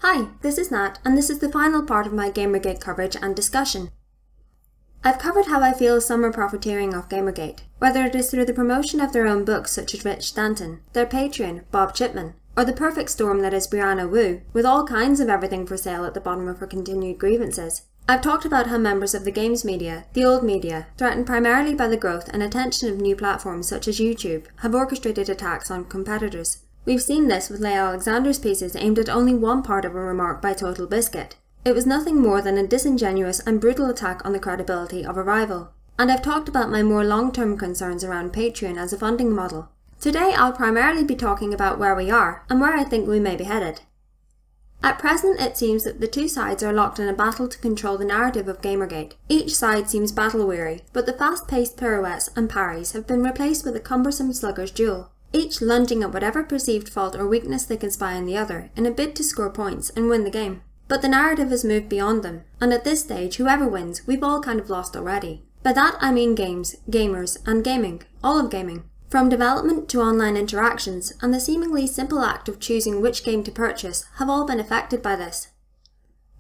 Hi, this is Nat, and this is the final part of my Gamergate coverage and discussion. I've covered how I feel some are profiteering off Gamergate, whether it is through the promotion of their own books such as Rich Stanton, their Patreon, Bob Chipman, or the perfect storm that is Brianna Wu, with all kinds of everything for sale at the bottom of her continued grievances. I've talked about how members of the games media, the old media, threatened primarily by the growth and attention of new platforms such as YouTube, have orchestrated attacks on competitors. We've seen this with Leigh Alexander's pieces aimed at only one part of a remark by Total Biscuit. It was nothing more than a disingenuous and brutal attack on the credibility of a rival. And I've talked about my more long-term concerns around Patreon as a funding model. Today I'll primarily be talking about where we are and where I think we may be headed. At present it seems that the two sides are locked in a battle to control the narrative of Gamergate. Each side seems battle-weary, but the fast-paced pirouettes and parries have been replaced with a cumbersome slugger's duel, each lunging at whatever perceived fault or weakness they can spy in the other in a bid to score points and win the game. But the narrative has moved beyond them, and at this stage whoever wins we've all kind of lost already. By that I mean games, gamers, and gaming, all of gaming. From development to online interactions and the seemingly simple act of choosing which game to purchase have all been affected by this.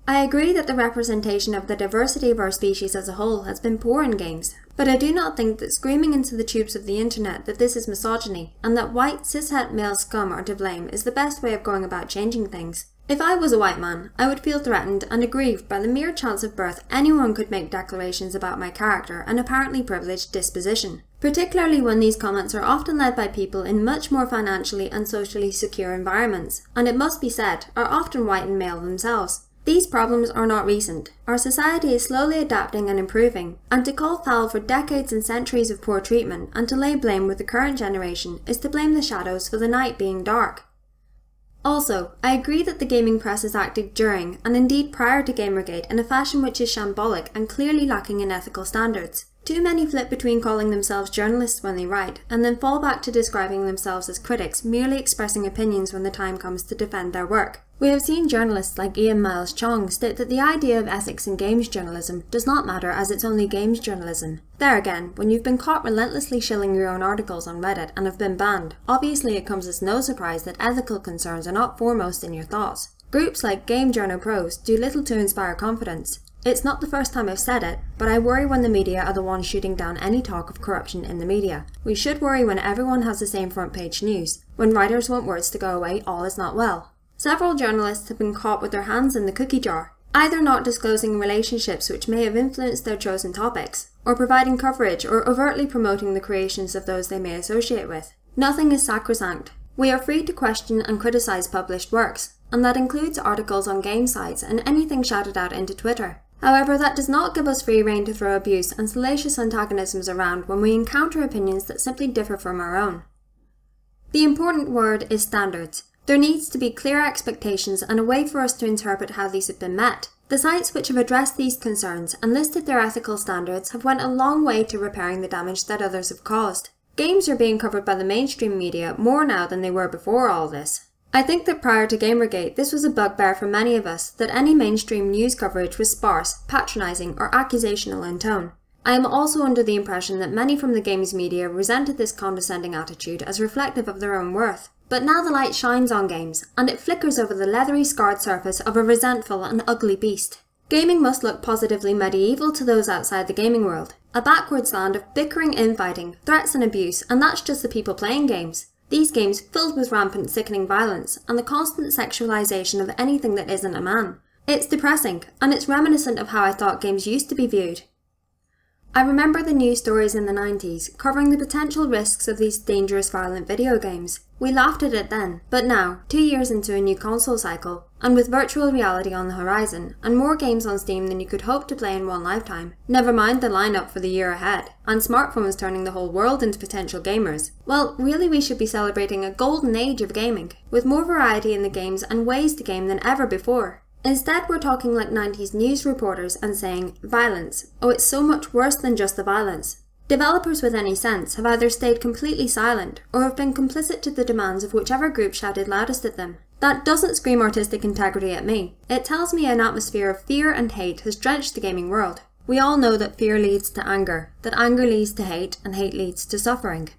I agree that the representation of the diversity of our species as a whole has been poor in games, but I do not think that screaming into the tubes of the internet that this is misogyny and that white cishet male scum are to blame is the best way of going about changing things. If I was a white man, I would feel threatened and aggrieved by the mere chance of birth anyone could make declarations about my character and apparently privileged disposition, particularly when these comments are often led by people in much more financially and socially secure environments, and it must be said, are often white and male themselves. These problems are not recent. Our society is slowly adapting and improving, and to call foul for decades and centuries of poor treatment and to lay blame with the current generation is to blame the shadows for the night being dark. Also, I agree that the gaming press has acted during, and indeed prior to Gamergate in a fashion which is shambolic and clearly lacking in ethical standards. Too many flip between calling themselves journalists when they write, and then fall back to describing themselves as critics merely expressing opinions when the time comes to defend their work. We have seen journalists like Ian Miles Chong state that the idea of ethics in games journalism does not matter as it's only games journalism. There again, when you've been caught relentlessly shilling your own articles on Reddit and have been banned, obviously it comes as no surprise that ethical concerns are not foremost in your thoughts. Groups like Game Journal Pros do little to inspire confidence. It's not the first time I've said it, but I worry when the media are the ones shooting down any talk of corruption in the media. We should worry when everyone has the same front page news. When writers want words to go away, all is not well. Several journalists have been caught with their hands in the cookie jar, either not disclosing relationships which may have influenced their chosen topics, or providing coverage or overtly promoting the creations of those they may associate with. Nothing is sacrosanct. We are free to question and criticise published works, and that includes articles on game sites and anything shouted out into Twitter. However, that does not give us free rein to throw abuse and salacious antagonisms around when we encounter opinions that simply differ from our own. The important word is standards. There needs to be clear expectations and a way for us to interpret how these have been met. The sites which have addressed these concerns and listed their ethical standards have went a long way to repairing the damage that others have caused. Games are being covered by the mainstream media more now than they were before all this. I think that prior to Gamergate this was a bugbear for many of us that any mainstream news coverage was sparse, patronising or accusational in tone. I am also under the impression that many from the games media resented this condescending attitude as reflective of their own worth. But now the light shines on games, and it flickers over the leathery scarred surface of a resentful and ugly beast. Gaming must look positively medieval to those outside the gaming world. A backwards land of bickering, infighting, threats and abuse, and that's just the people playing games. These games filled with rampant sickening violence, and the constant sexualization of anything that isn't a man. It's depressing, and it's reminiscent of how I thought games used to be viewed. I remember the news stories in the 90s covering the potential risks of these dangerous violent video games. We laughed at it then, but now, 2 years into a new console cycle, and with virtual reality on the horizon, and more games on Steam than you could hope to play in one lifetime, never mind the lineup for the year ahead, and smartphones turning the whole world into potential gamers, well, really we should be celebrating a golden age of gaming, with more variety in the games and ways to game than ever before. Instead, we're talking like 90s news reporters and saying, violence, oh it's so much worse than just the violence. Developers with any sense have either stayed completely silent or have been complicit to the demands of whichever group shouted loudest at them. That doesn't scream artistic integrity at me. It tells me an atmosphere of fear and hate has drenched the gaming world. We all know that fear leads to anger, that anger leads to hate, and hate leads to suffering.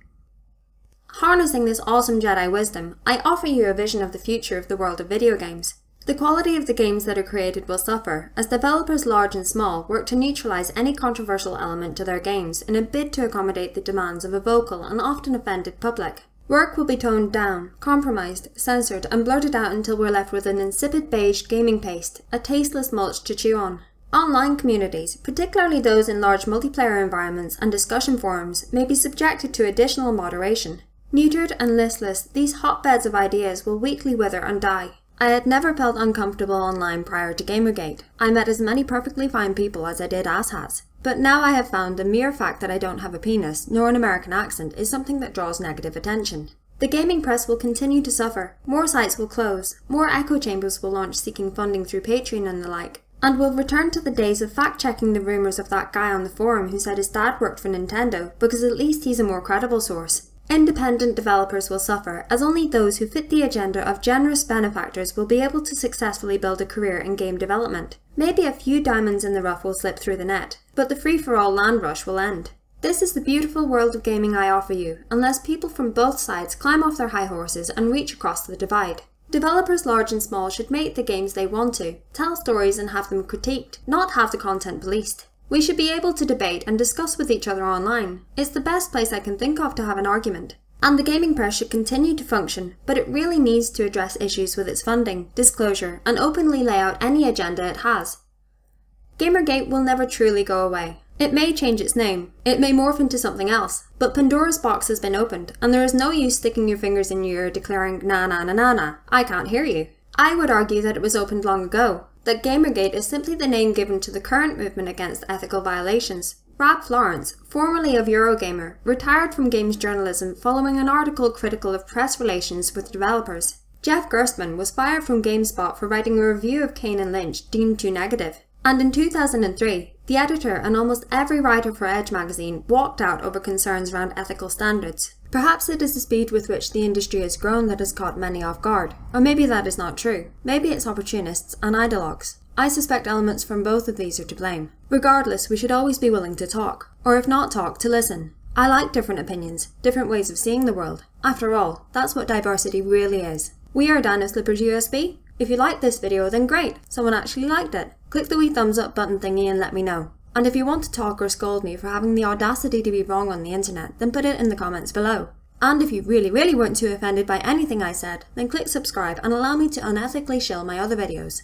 Harnessing this awesome Jedi wisdom, I offer you a vision of the future of the world of video games. The quality of the games that are created will suffer, as developers large and small work to neutralize any controversial element to their games in a bid to accommodate the demands of a vocal and often offended public. Work will be toned down, compromised, censored, and blurted out until we're left with an insipid beige gaming paste, a tasteless mulch to chew on. Online communities, particularly those in large multiplayer environments and discussion forums, may be subjected to additional moderation. Neutered and listless, these hotbeds of ideas will weakly wither and die. I had never felt uncomfortable online prior to Gamergate. I met as many perfectly fine people as I did asshats. But now I have found the mere fact that I don't have a penis, nor an American accent, is something that draws negative attention. The gaming press will continue to suffer, more sites will close, more echo chambers will launch seeking funding through Patreon and the like, and we'll return to the days of fact-checking the rumours of that guy on the forum who said his dad worked for Nintendo, because at least he's a more credible source. Independent developers will suffer, as only those who fit the agenda of generous benefactors will be able to successfully build a career in game development. Maybe a few diamonds in the rough will slip through the net, but the free-for-all land rush will end. This is the beautiful world of gaming I offer you, unless people from both sides climb off their high horses and reach across the divide. Developers large and small should make the games they want to, tell stories and have them critiqued, not have the content policed. We should be able to debate and discuss with each other online. It's the best place I can think of to have an argument. And the gaming press should continue to function, but it really needs to address issues with its funding, disclosure, and openly lay out any agenda it has. Gamergate will never truly go away. It may change its name, it may morph into something else, but Pandora's box has been opened, and there is no use sticking your fingers in your ear declaring na na na na na, I can't hear you. I would argue that it was opened long ago, that Gamergate is simply the name given to the current movement against ethical violations. Rab Florence, formerly of Eurogamer, retired from games journalism following an article critical of press relations with developers. Jeff Gerstmann was fired from GameSpot for writing a review of Kane and Lynch deemed too negative. And in 2003, the editor and almost every writer for Edge magazine walked out over concerns around ethical standards. Perhaps it is the speed with which the industry has grown that has caught many off guard. Or maybe that is not true. Maybe it's opportunists and ideologues. I suspect elements from both of these are to blame. Regardless, we should always be willing to talk. Or if not talk, to listen. I like different opinions, different ways of seeing the world. After all, that's what diversity really is. We are Dinoslippers USB. If you liked this video, then great, someone actually liked it. Click the wee thumbs up button thingy and let me know. And if you want to talk or scold me for having the audacity to be wrong on the internet, then put it in the comments below. And if you really weren't too offended by anything I said, then click subscribe and allow me to unethically shill my other videos.